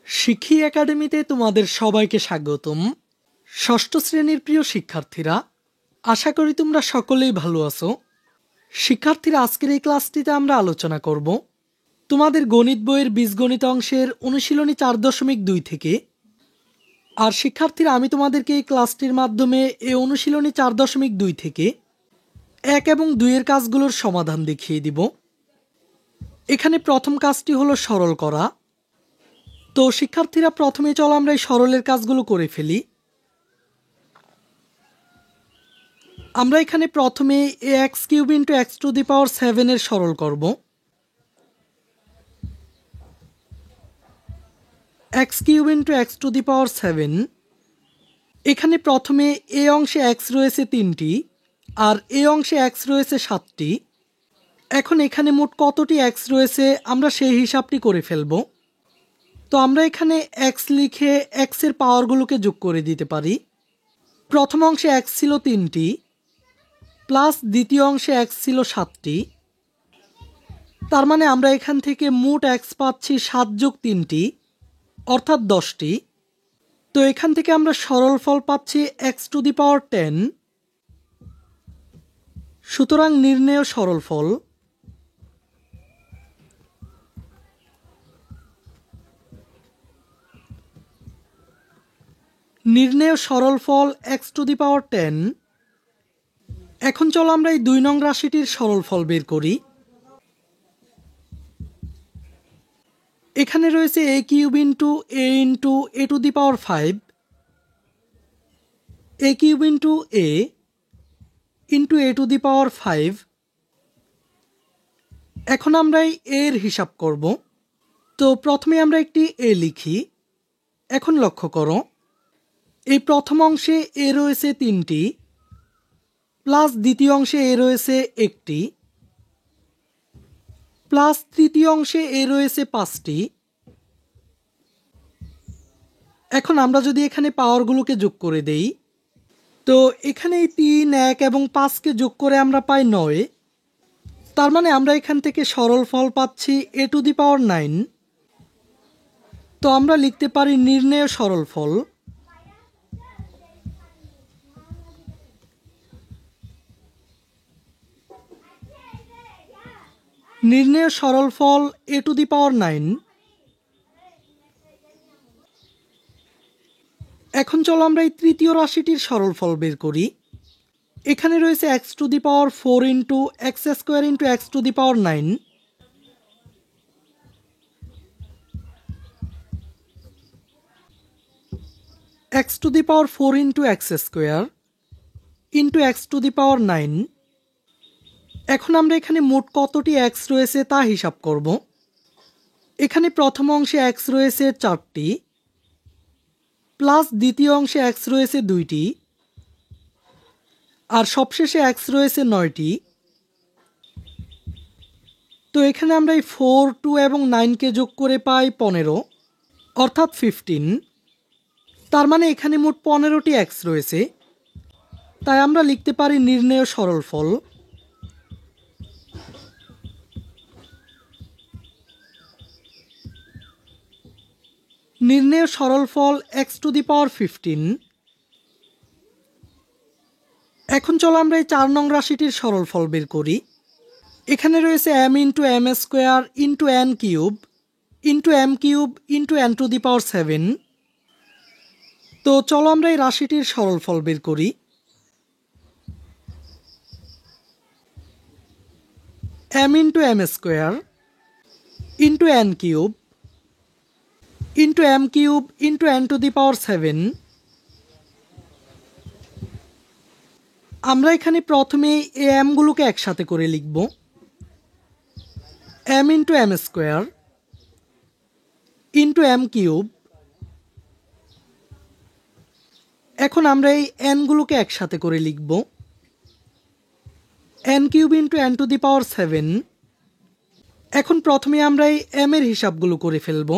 শিক্ষি একাডেমিতে তোমাদের সবাইকে স্বাগতম। ষষ্ঠ শ্রেণীর প্রিয় শিক্ষার্থীরা, আশা করি তোমরা সকলেই ভালো আছো। শিক্ষার্থীরা, আজকের এই ক্লাসটিতে আমরা আলোচনা করব তোমাদের গণিত বইয়ের বীজগণিত অংশের অনুশীলনী 4.2 থেকে। আর শিক্ষার্থীরা, আমি তোমাদেরকে এই ক্লাসটির মাধ্যমে এই অনুশীলনী 4.2 থেকে 1 এবং 2 এর কাজগুলোর সমাধান দেখিয়ে দিব। এখানে প্রথম কাজটি হলো সরল করা। তো শিক্ষার্থীরা, প্রথমে চলো আমরা এই সরলের কাজগুলো করে ফেলি। আমরা এখানে প্রথমে x³ × x⁷ এর সরল করব। x³ × x⁷। এখানে প্রথমে এ অংশে x রয়েছে 3টি আর এ অংশে x রয়েছে 7টি। এখন এখানে মোট কতটি x রয়েছে আমরা সেই হিসাবটি করে ফেলব। তো আমরা এখানে x লিখে x এর পাওয়ারগুলোকে যোগ করে দিতে পারি। প্রথম অংশে x ছিল 3টি প্লাস দ্বিতীয় অংশে x ছিল 7টি। তার মানে আমরা এখান থেকে মোট x পাচ্ছি 7 + 3টি অর্থাৎ 10টি। তো এখান থেকে আমরা সরল ফল পাচ্ছি x⁻10। সুতরাং নির্ণেয় সরল ফল। নির্ণেয় সরল ফল x⁻10। এখন চলো আমরা এই 2 নং রাশিটির সরল ফল বের করি। এখানে রয়েছে a³ × a × a⁵ a³ × a a⁵। এখন আমরা এই এর হিসাব করব। তো প্রথমে আমরা একটি a লিখি। এখন লক্ষ্য করো, এই প্রথম অংশে a রয়েছে 3টি প্লাস দ্বিতীয় অংশে a রয়েছে 1টি প্লাস তৃতীয় অংশে a রয়েছে 5টি। এখন আমরা যদি এখানে পাওয়ারগুলোকে যোগ করে দেই, তো এখানে 3, 1 এবং 5কে যোগ করে আমরা পাই 9। তার মানে আমরা এখান থেকে সরল ফল পাচ্ছি a⁹9। তো আমরা লিখতে পারি নির্ণেয় সরল ফল। নির্ণেয় সরল ফল a⁹9। এখন চলো আমরা এই তৃতীয় রাশিটির সরল ফল বের করি। এখানে রয়েছে x⁴ × x² × x⁹9। x⁴ × x² × x⁹9। এখন আমরা এখানে মোট কতটি x রয়েছে তা হিসাব করব। এখানে প্রথম অংশে x রয়েছে 4টি প্লাস দ্বিতীয় অংশে x রয়েছে 2টি আর সবশেষে x রয়েছে 9টি। তো এখানে আমরা এই 4, 2 এবং 9কে যোগ করে পাই 15 অর্থাৎ 15। তার মানে এখানে মোট 15টি x রয়েছে। তাই আমরা লিখতে পারি নির্ণেয় সরল ফল। নির্ণেয় সরল ফল x⁵15। এখন চলো আমরা এই 4 নং রাশিটির সরল ফল বের করি। এখানে রয়েছে m × m² × n³ × m³ n⁷। তো চলো আমরা এই রাশিটির সরল ফল বের করি। m × m² × n³ × m³ n⁷। আমরা এখানে প্রথমে এই m গুলোকে একসাথে করে লিখব। m × m² × m³। এখন আমরা এই n গুলোকে একসাথে করে লিখব। n³ × n⁷। এখন প্রথমে আমরা এই m এর হিসাবগুলো করে ফেলব।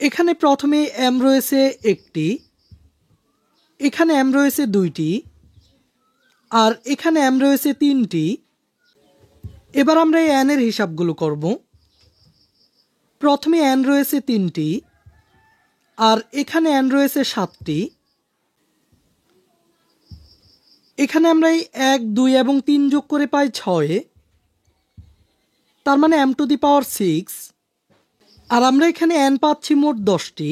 এখানে প্রথমে m রয়েছে 1টি, এখানে m রয়েছে 2টি আর এখানে m রয়েছে 3টি। এবার আমরা এই n এর হিসাবগুলো করব। প্রথমে n রয়েছে 3টি আর এখানে n রয়েছে 7টি। এখানে আমরা এই 1, 2 এবং 3 যোগ করে পাই 6, তার মানে m টু দি পাওয়ার 6। আর আমরা এখানে n পাচ্ছি মোট 10টি,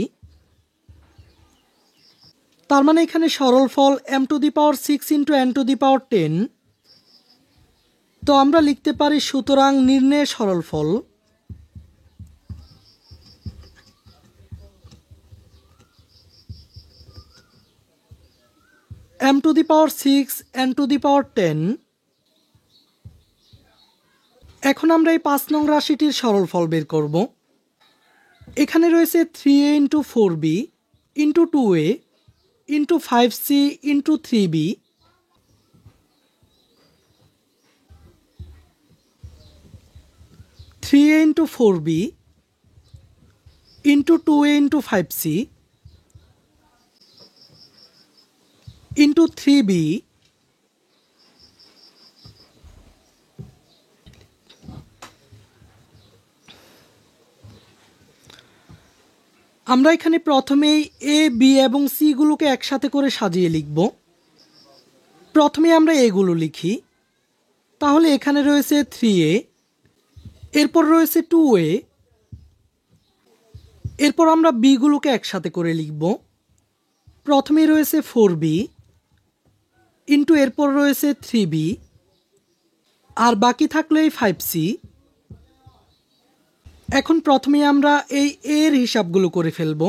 তার মানে এখানে সরলফল m to the power 6 into n to the power 10। তো আমরা লিখতে পারি সুতরাং নির্ণয়ের সরলফল m to the power 6 n to the power 10। এখন আমরা এই 5 নং রাশিটির সরলফল বের করব। এখানে রয়েছে 3a into 4b into 2a into 5c into 3b। 3a into 4b into 2a into 5c into 3b আমরা এখানে প্রথমেই a, b এবং c গুলোকে একসাথে করে সাজিয়ে লিখব। প্রথমে আমরা এগুলো লিখি, তাহলে এখানে রয়েছে 3a, এরপর রয়েছে 2a, এরপর আমরা b গুলোকে একসাথে করে লিখব। প্রথমেই রয়েছে 4b ইন্টু এরপর রয়েছে 3b আর বাকি থাকলো এই 5c। এখন প্রথমে আমরা এই এর হিসাবগুলো করে ফেলব।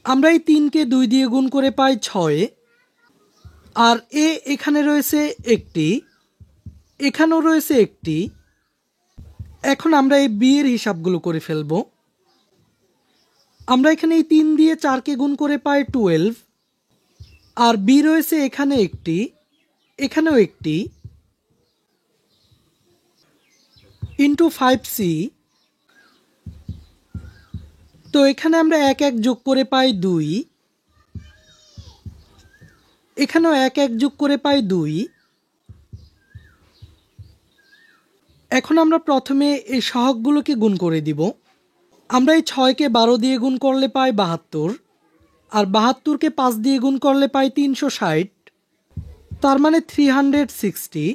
আমরা এই 3কে 2 দিয়ে গুণ করে পাই 6, আর এ এখানে রয়েছে একটি, এখানেও রয়েছে একটি। এখন আমরা এই বি এর হিসাবগুলো করে ফেলব। আমরা এখানে এই 3 দিয়ে 4কে গুণ করে পাই 12, আর বি রয়েছে এখানে একটি, এখানেও একটি, ইন্টু 5c। তো এখানে আমরা 1 1 যোগ করে পাই 2, এখানেও 1 1 যোগ করে পাই 2। এখন আমরা প্রথমে এই সহগগুলোকে গুণ করে দিব। আমরা এই 6কে 12 দিয়ে গুণ করলে পাই 72, আর 72কে 5 দিয়ে গুণ করলে পাই 360, তার মানে 360।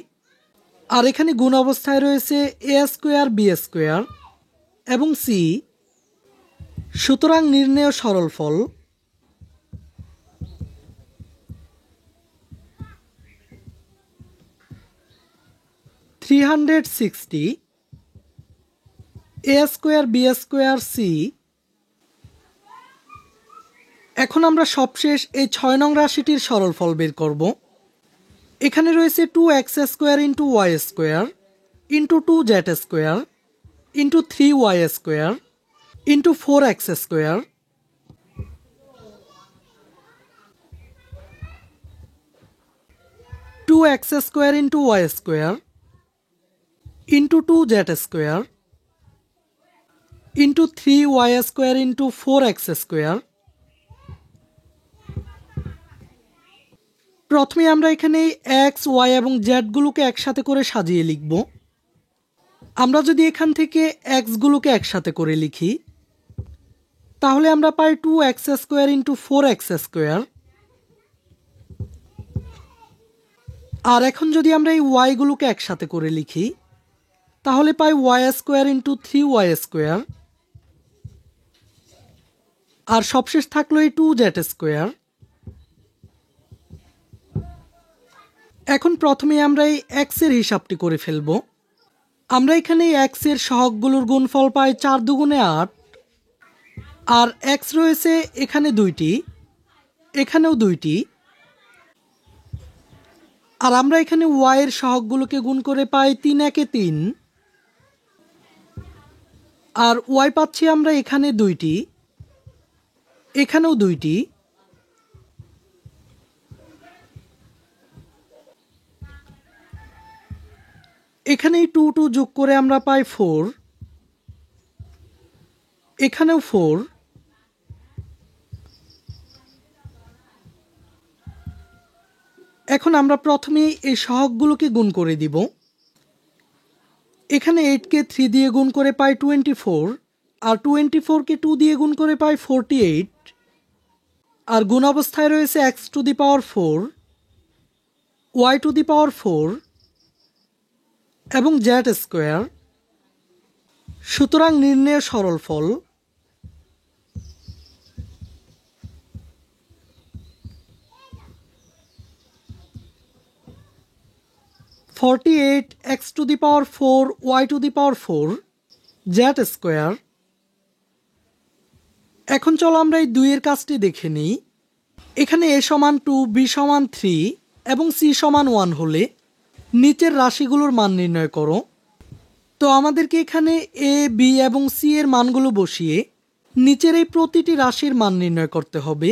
আর এখানে গুণ অবস্থায় রয়েছে a স্কোয়ার, b স্কোয়ার এবং c। সুতরাং নির্ণেয় সরলফল (360) a square, b square, c। এখন আমরা সবশেষ এই 6 নং রাশিটির সরলফল বের করব। এখানে রয়েছে 2x square into y square into 2z square into 3y square into 4x square. 2x square into y square into 2z square into 3y square into 4x square. প্রথমে আমরা এখানে x, y এবং z গুলোকে একসাথে করে সাজিয়ে লিখব। আমরা যদি এখান থেকে x গুলোকে একসাথে করে লিখি, তাহলে আমরা পাই 2x square into 4x square. আর এখন যদি আমরা এই y গুলোকে একসাথে করে লিখি, তাহলে পাই y square into 3y square. আর সবশেষ থাকলো এই 2z স্কোয়ার। এখন প্রথমে আমরা এই x এর হিসাবটি করে ফেলব। আমরা এখানে x এর সহগগুলোর গুণফল পাই 4 দুগুণে 8, আর x রয়েছে এখানে 2টি, এখানেও 2টি। আর আমরা এখানে y এর সহগগুলোকে গুণ করে পাই 3 একে 3, আর y পাচ্ছি আমরা এখানে 2টি, এখানেও 2টি। এখানে 2 2 যোগ করে আমরা পাই 4, এখানেও 4। এখন আমরা প্রথমে এই সহগগুলোকে গুণ করে দিব। এখানে 8কে 3 দিয়ে গুণ করে পাই 24, আর 24কে 2 দিয়ে গুণ করে পাই 48, আর গুণ অবস্থায় রয়েছে X to the power 4, Y to the power 4 এবং জেড স্কোয়ার। সুতরাং নির্ণয়ের সরল ফল 48 X to the power 4 Y to the power 4 Z square. এখন চলো আমরা এই 2 এর কাজটি দেখে নিই। এখানে a সমান 2, b সমান 3 এবং c সমান 1 হলে নিচের রাশিগুলোর মান নির্ণয় করো। তো আমাদেরকে এখানে a, b এবং c এর মানগুলো বসিয়ে নিচের এই প্রতিটি রাশির মান নির্ণয় করতে হবে।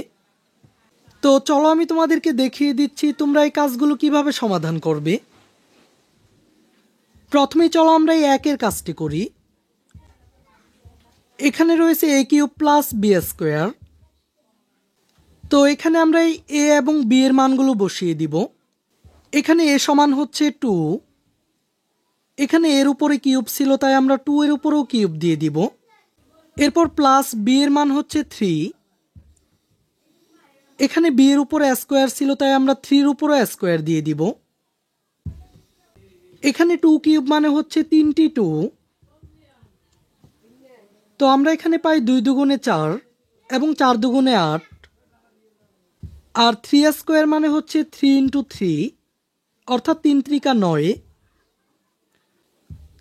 তো চলো আমি তোমাদেরকে দেখিয়ে দিচ্ছি তোমরা এই কাজগুলো কিভাবে সমাধান করবে। প্রথমেই চলো আমরা এই 1 এর কাজটি করি। এখানে রয়েছে a cube plus B square. তো এখানে আমরা এই a এবং b এর মানগুলো বসিয়ে দিব। এখানে a সমান হচ্ছে 2, এখানে এর উপরে কিউব ছিল তাই আমরা 2 এর উপরেও কিউব দিয়ে দিব। এরপর প্লাস b এর মান হচ্ছে 3, এখানে b এর উপরে স্কোয়ার ছিল তাই আমরা 3 এর উপরে স্কোয়ার দিয়ে দিব। এখানে 2 কিউব মানে হচ্ছে 3টি 2, তো আমরা এখানে পাই 2 দুগুণে 4 এবং 4 দুগুণে 8, আর 3 স্কোয়ার মানে হচ্ছে 3 ইন্টু 3 অর্থাৎ 3 ত্রিকা 9।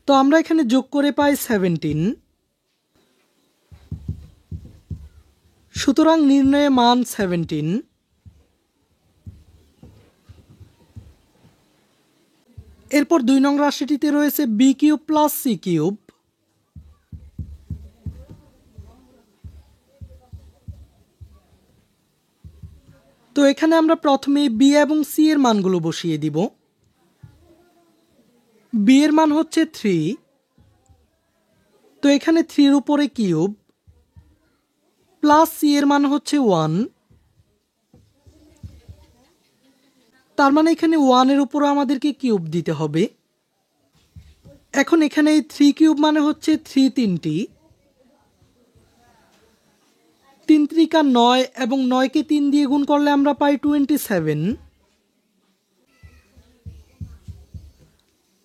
তো আমরা এখানে যোগ করে পাই 17। সুতরাং নির্ণয়ে মান 17। এরপর 2 নং রাশিটিতে রয়েছে B cube plus C cube. তো এখানে আমরা প্রথমে বি এবং সি এর মানগুলো বসিয়ে দিব। বি এর মান হচ্ছে 3, তো এখানে 3 এর উপরে কিউব প্লাস সি এর মান হচ্ছে 1, তার মানে এখানে 1 এর উপরে আমাদেরকে কিউব দিতে হবে। এখন এখানে এই 3 কিউব মানে হচ্ছে 3 তিনটি, 3 ত্রিকা 9 এবং 9কে 3 দিয়ে গুণ করলে আমরা পাই 27।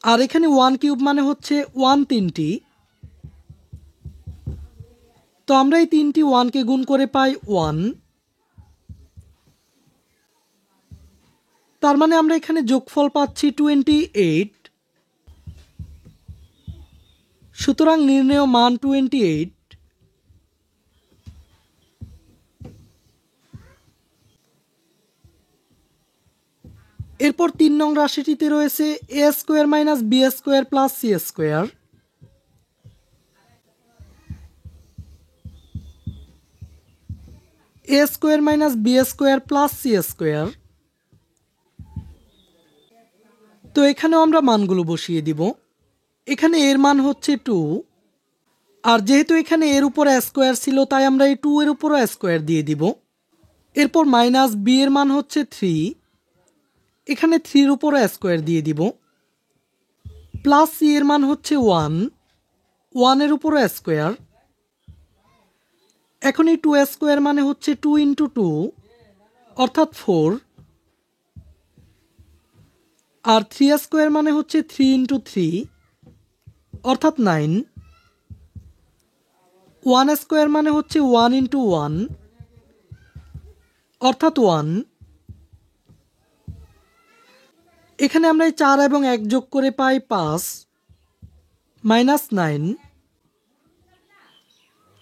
আর এখানে 1 কিউব মানে হচ্ছে 1 তিনটি, তো আমরা এই 3টি 1কে গুণ করে পাই 1, তার মানে আমরা এখানে যোগফল পাচ্ছি 28। সুতরাং নির্ণেয় মান 28। এরপর 3 নং রাশিটিতে রয়েছে A square minus B square plus C square. A square minus B square plus C square. তো এখানেও আমরা মানগুলো বসিয়ে দিব। এখানে এর মান হচ্ছে 2, আর যেহেতু এখানে এর উপর স্কোয়ার ছিল তাই আমরা এই 2 এর উপর স্কোয়ার দিয়ে দিব। এরপর মাইনাস বি এর মান হচ্ছে 3, এখানে 3 এর উপর স্কোয়ার দিয়ে দিব। প্লাস সি এর মান হচ্ছে 1, 1 এর উপর স্কোয়ার। এখন এই 2 স্কোয়ার মানে হচ্ছে 2 ইন্টু 2 অর্থাৎ 4, আর 3 স্কোয়ার মানে হচ্ছে 3 ইন্টু 3 অর্থাৎ 9। 1 স্কোয়ার মানে হচ্ছে 1 ইন্টু 1 অর্থাৎ 1। এখানে আমরা এই 4 এবং 1 যোগ করে পাই 5 মাইনাস 9,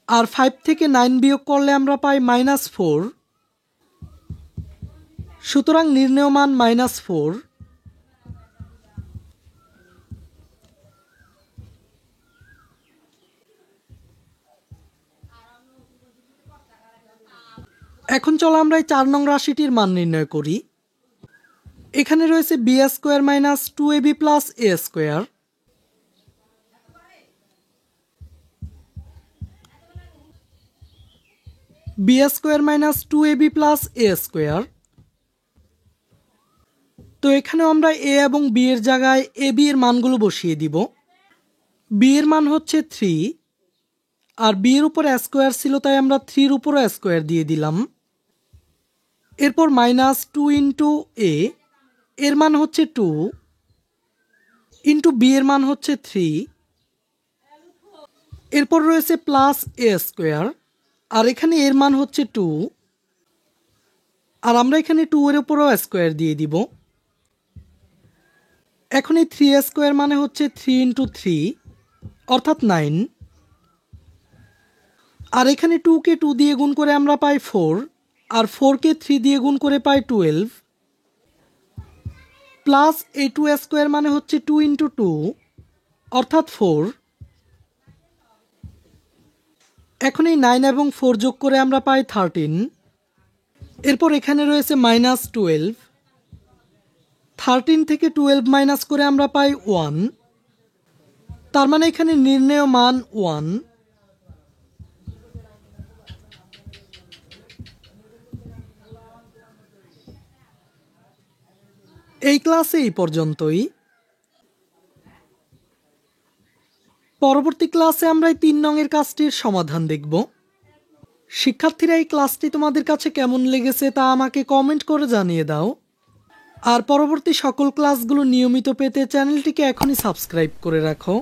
আর 5 থেকে 9 বিয়োগ করলে আমরা পাই -4। সুতরাং নির্ণেয় মান -4। এখন চলো আমরা এই 4 নং রাশিটির মান নির্ণয় করি। এখানে রয়েছে B square minus 2ab plus A square. B square minus 2ab plus A square. তো এখানে আমরা এ এবং বি এর জায়গায় এ বি এর মানগুলো বসিয়ে দিব। বি এর মান হচ্ছে 3, আর বি এর উপর স্কোয়ার ছিল তাই আমরা 3-র উপরও স্কোয়ার দিয়ে দিলাম। এরপর -2 ইন্টু এ এর মান হচ্ছে 2 ইন্টু বি এর মান হচ্ছে 3। এরপর রয়েছে প্লাস এ স্কোয়ার, আর এখানে এর মান হচ্ছে 2, আর আমরা এখানে 2 এর উপরও স্কোয়ার দিয়ে দিব। এখন এই 3 স্কোয়ার মানে হচ্ছে 3 ইন্টু 3 অর্থাৎ 9, আর এখানে 2-কে 2 দিয়ে গুণ করে আমরা পাই 4, আর 4-কে 3 দিয়ে গুণ করে পাই 12, প্লাস এই 2 স্কোয়ার মানে হচ্ছে 2 ইন্টু 2 অর্থাৎ 4। এখন এই 9 এবং 4 যোগ করে আমরা পাই 13। এরপর এখানে রয়েছে -12, 13 থেকে 12 মাইনাস করে আমরা পাই 1, তার মানে এখানে নির্ণেয় মান 1। এই ক্লাসে এই পর্যন্তই। পরবর্তী ক্লাসে আমরা এই 3 নং এর কাজটির সমাধান দেখব। শিক্ষার্থীরা, এই ক্লাসটি তোমাদের কাছে কেমন লেগেছে তা আমাকে কমেন্ট করে জানিয়ে দাও। আর পরবর্তী সকল ক্লাসগুলো নিয়মিত পেতে চ্যানেলটিকে এখনই সাবস্ক্রাইব করে রাখো।